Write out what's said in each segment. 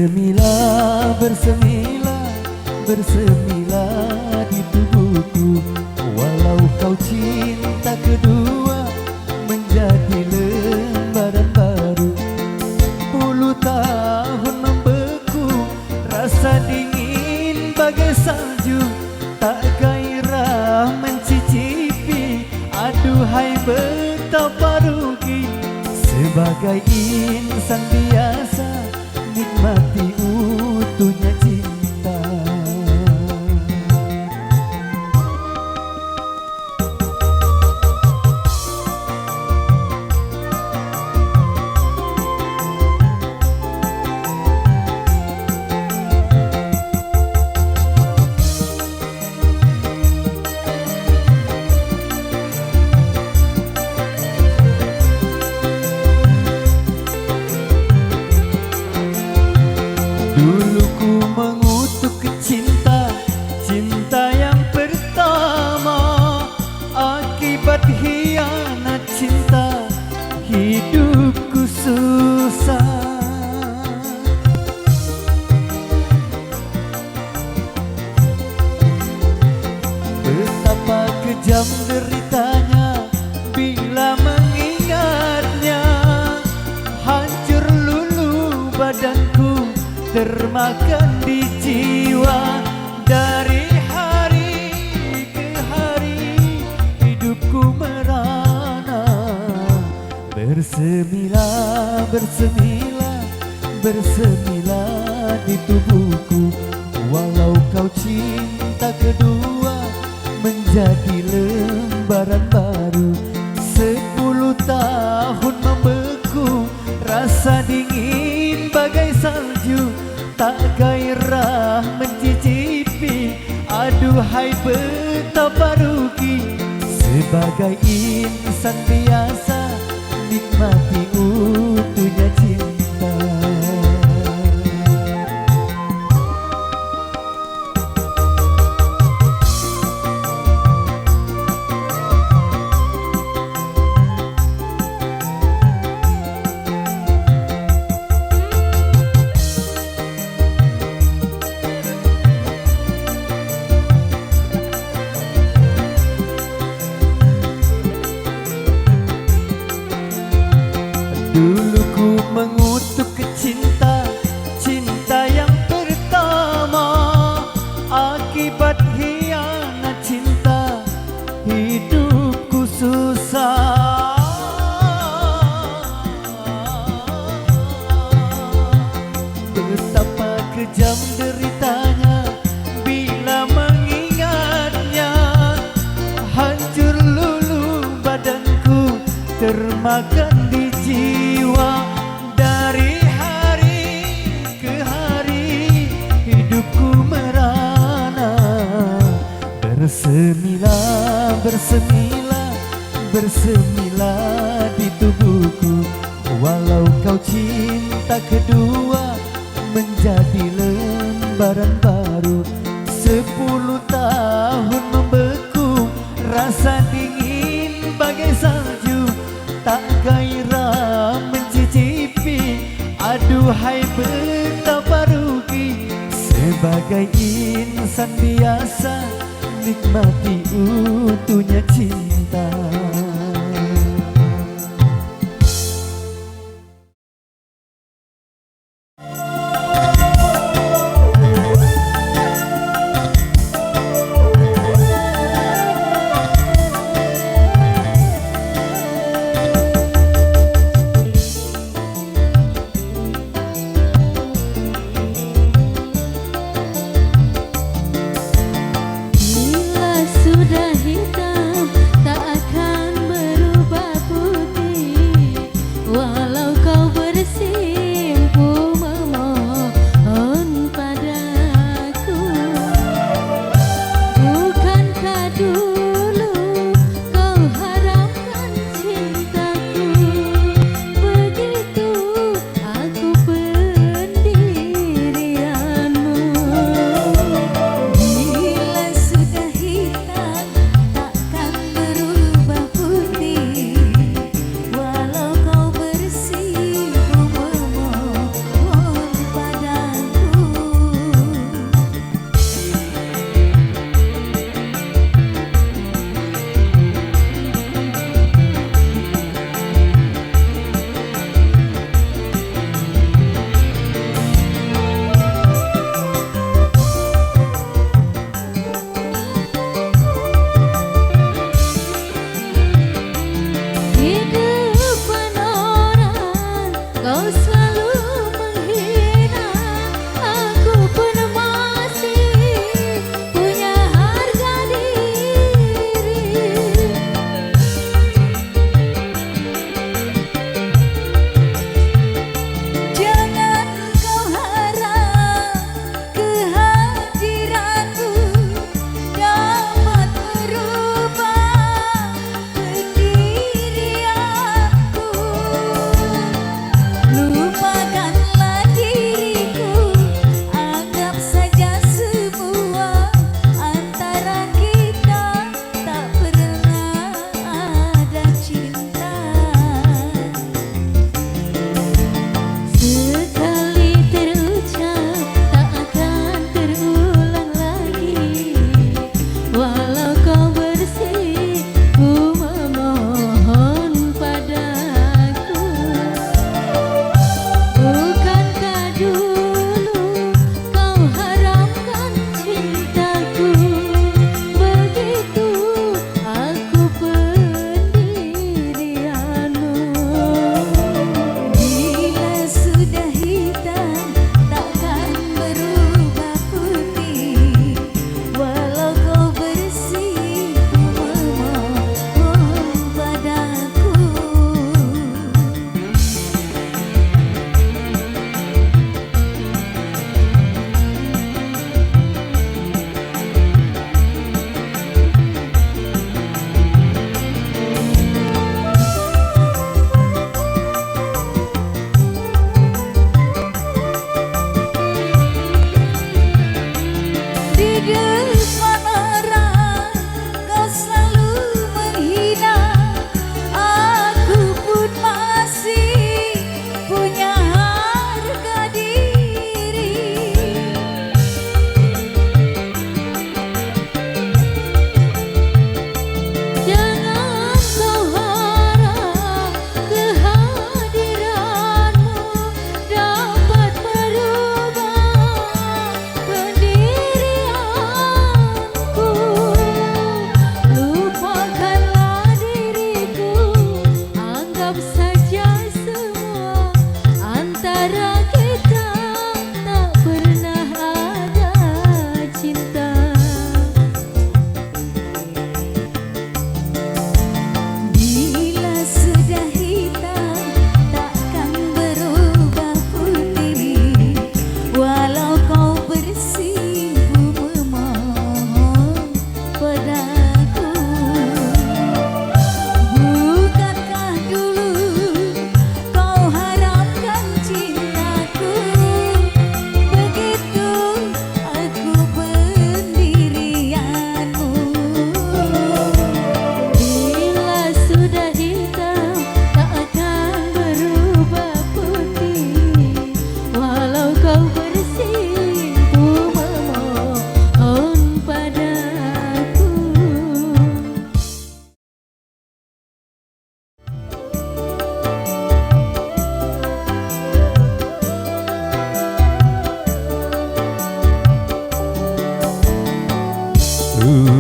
Bersemilah, bersemilah, bersemilah di tubuhku. Walau kau cinta kedua menjadi lembaran baru. 10 tahun membeku, rasa dingin bagai salju. Tak gairah mencicipi, aduhai betapa rugi. Sebagai insan biasa, nikmati utuhnya cinta. Dulu ku mengutuk cinta, cinta yang pertama. Akibat hianat cinta, hidupku susah. Betapa kejam deritanya bila mengingatnya. Hancur lulu badanku, termakan di jiwa. Dari hari ke hari hidupku merana. Bersemilah, bersemilah, bersemilah di tubuhku. Walau kau cinta kedua menjadi lembaran baru. 10 tahun membeku, rasa dingin bagai salju. Tak gairah mencicipi, aduhai betapa rugi. Sebagai insan biasa, nikmati utuhnya cinta. Dulu ku mengutuk cinta, cinta yang pertama. Akibat hianat cinta, hidupku susah. Betapa kejam deritanya bila mengingatnya. Hancur lulu badanku, termakan di jiwa. Dari hari ke hari hidupku merana. Bersemilah, bersemilah, bersemilah di tubuhku. Walau kau cinta kedua menjadi lembaran baru. 10 tahun membeku, rasa dingin bagai salju. Tak gairah mencicipi, aduhai betapa rugi. Sebagai insan biasa, nikmati utuhnya cinta. Bila sudah hitam, tak akan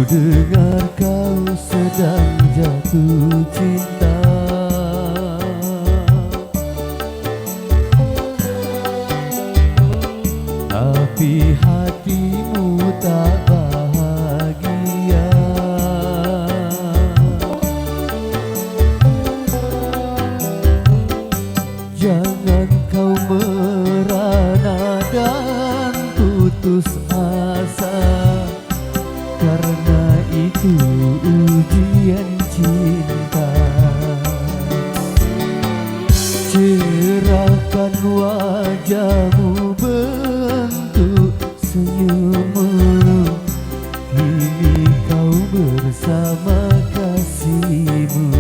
dengar kau sedang jatuh cinta, tapi hatimu tak bahagia. Jangan kau merana dan putus asa, karena itu ujian cinta. Cerahkan wajahmu, bentuk senyummu, kini kau bersama kasihmu.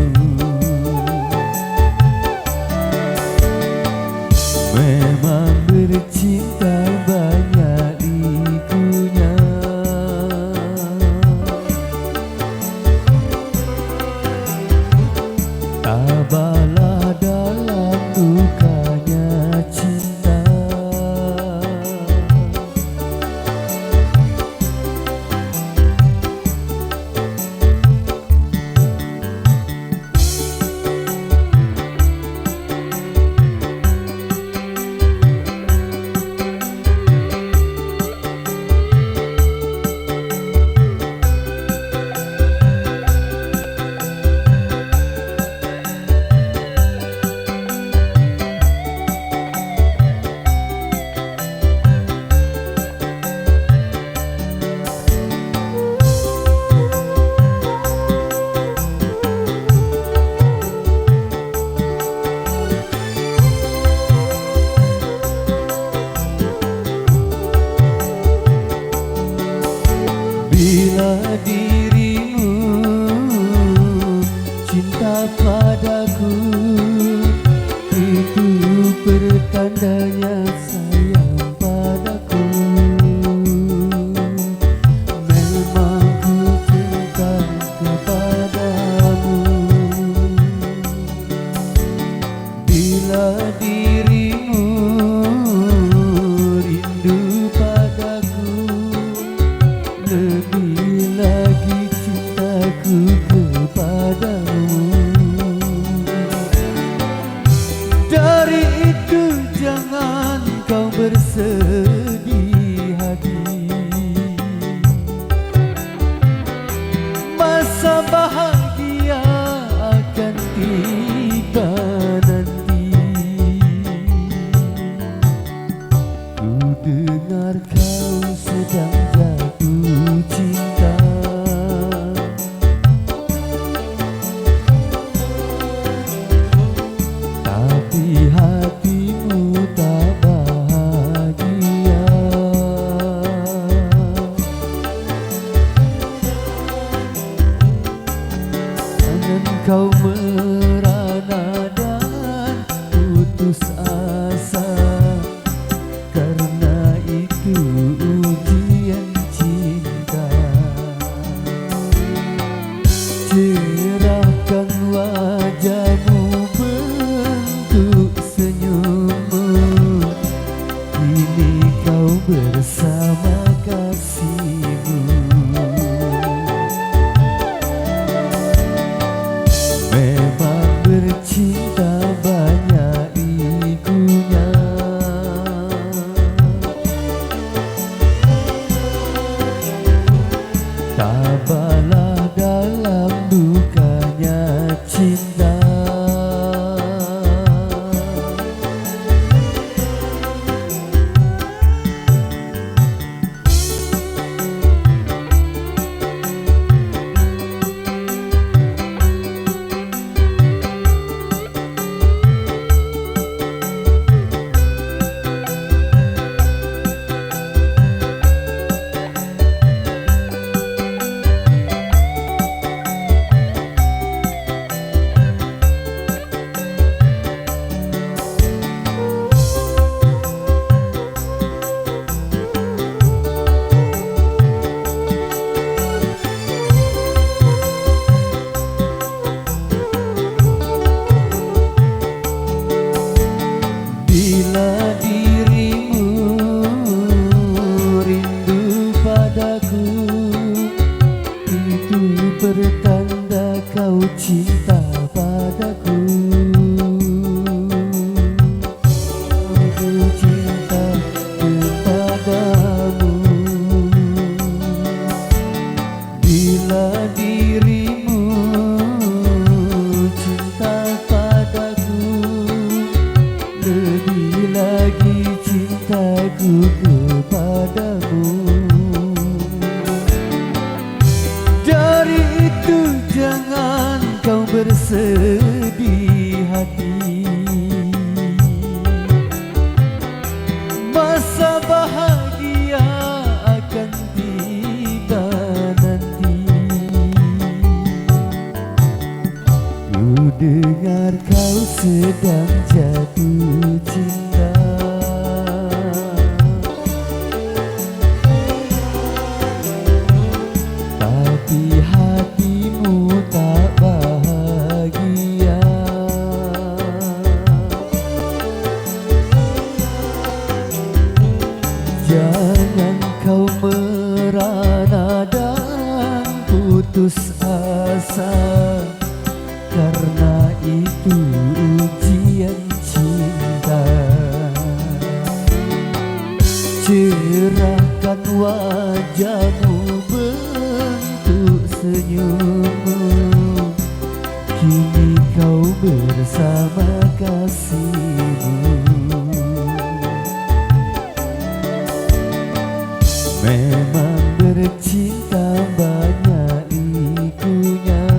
Memang bercinta banyak likunya, tabahlah dalam dukanya cinta. Bila dirimu cinta padaku, itu pertandanya sayang padaku. Memang ku cinta kepadamu. Bila dirimu rindu padaku, lebih lagi cintaku kepadamu. Dari itu jangan kau bersedih hati, masa bahagia akan tiba nanti. Ku dengar kau sedang jatuh cinta, tapi hatimu tak bahagia. Jangan kau merana dan putus asa, karena itu ujian cinta. Cerahkan wajahmu, bentuk senyummu, kini kau bersama kasihmu. Memang bercinta banyak likunya, tabahlah dalam dukanya cinta. bersedih hati. Masa bahagia akan tiba nanti. Ku dengar kau sedang jatuh cinta. Tapi hatimu tak bahagia. Jangan kau merana dan putus asa, karena itu ujian cinta. Cerahkan wajahmu, bentuk senyummu, kini kau bersama kasihmu. Memang bercinta banyak likunya,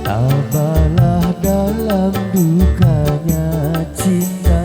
tabahlah dalam dukanya cinta.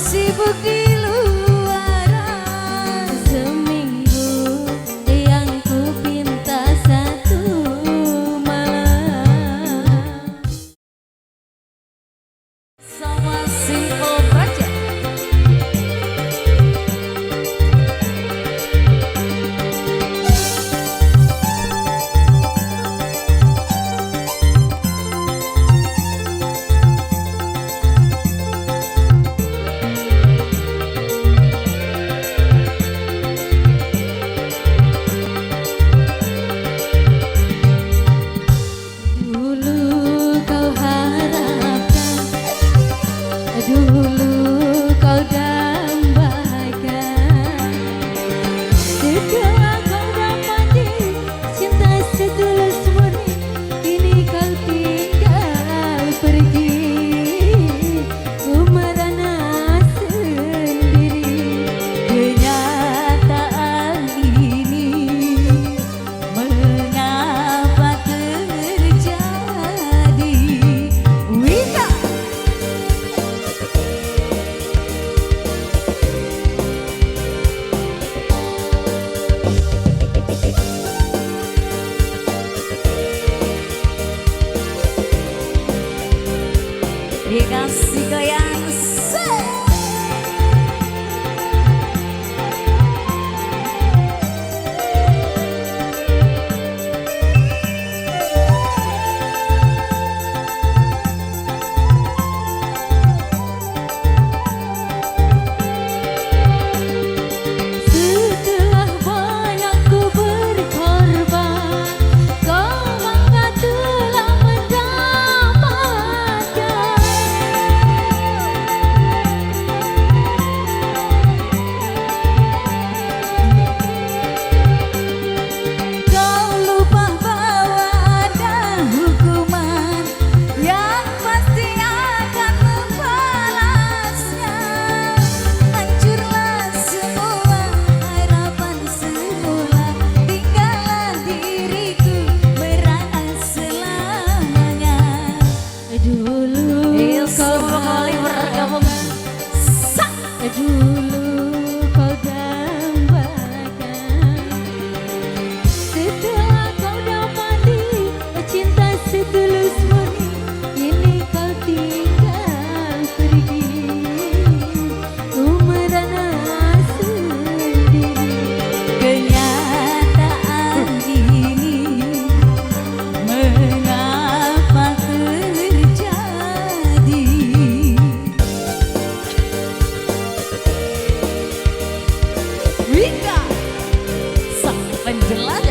sibuk di luaran. Seminggu yang ku pinta satu malam. Sama Simple Project. Dulu kau dambakan, setelah kau dapati cinta setulus murni, kini kau tinggal pergi. Ku merana sendiri, kenyataan ini mengapa terjadi. Wika dikasih goyang setelah banyak ku berkorban, kau bangga telah mendapatkan. Kau lupa bahwa ada hukuman yang pasti akan membalasnya. Hancurlah semua harapan semula, tinggallah diriku merana selamanya. Dulu kau bergabung, dulu kau dambakan, setelah kau dapati cinta setulus murni, kini kau tinggal pergi. Ku merana sendiri, kenyataan ini mengapa terjadi. Wika sang penjelas.